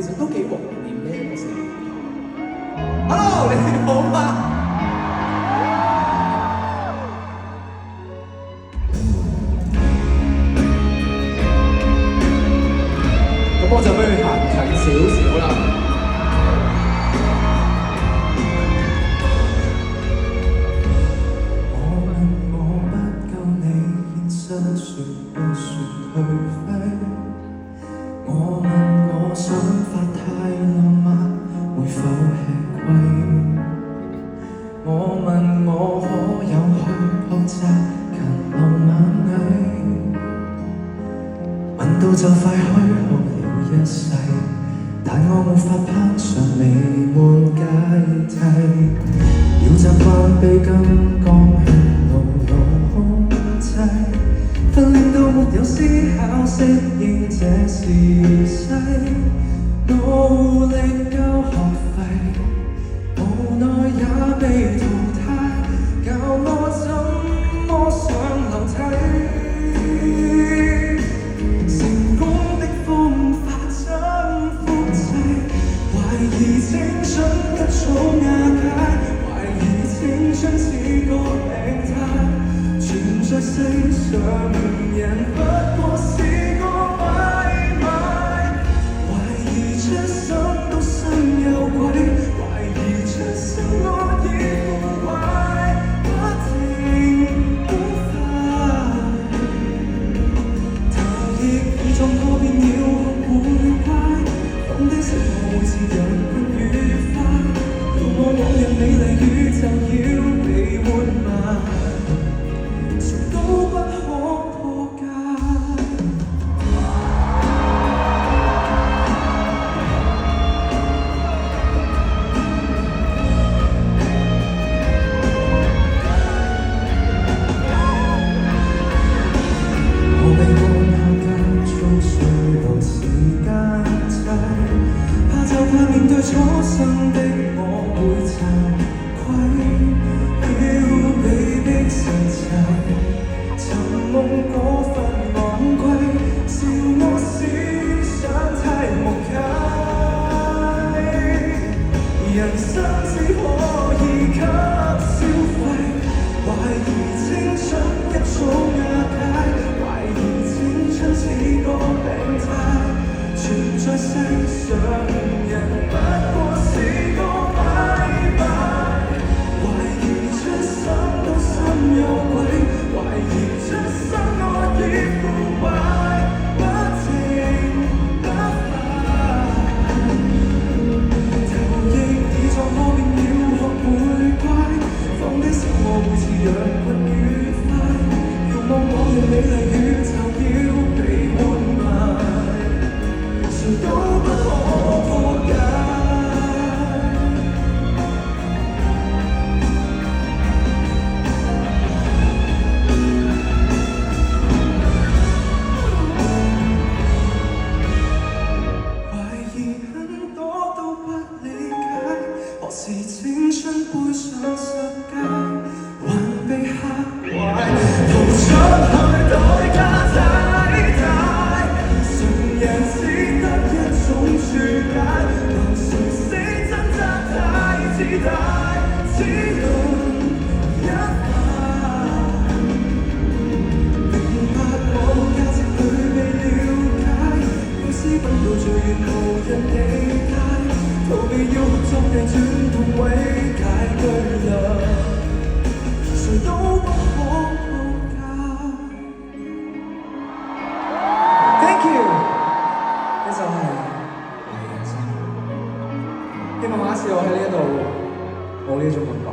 其實都幾懷念呢一個時候。Hello， 你好嗎？咁我就不如行近少少啦。我問我想法太浪漫，會否吃虧？我問我可有去學習勤流眼淚？問到就快虛耗了一世，但我沒法攀上你沒階梯。要習慣被金剛圈牢牢控制，訓練到沒有思考，適應這時勢，努力交學費，無奈也被淘汰，教我怎麼上樓梯。成功的方法怎複製？懷疑青春一早瓦解，懷疑青春似個病態，存在世上人不過是個買賣，懷疑出生都生有鬼，懷疑出生我已腐壞，不停不快，頭亦已撞破便要學會乖，放低生活會自由更愉快，要我往日美麗宇宙要被活埋，誰都不可破解。我被按下間操碎到時間掣，怕就怕面對初生的我會慚愧，要被逼實際，尋夢過分昂貴，笑我思想太無稽，人生只可以給消費，懷疑青春一早瓦解，懷疑青春似個病態，存在世上人不過是個買賣，懷疑出生都心有鬼，懷疑出生我已腐壞，不停不快，頭亦已撞破便要學會乖，放低生活會似羊群愉快，遙望往日美麗宇宙要被活埋，誰都不可破解。懷疑很多都不理解，何時青春背上十戒，還被嚇壞，逃出去代價太大，常人只得一種注解，憑誰死掙扎太自大，只用一塊，明白我價值裏被了解，要私奔到最遠無人理解，逃避要合作地轉痛毀解對立，誰都不可破解。Thank you， 呢首係我嘅人生，希望下一次我喺呢一度冇呢種感覺。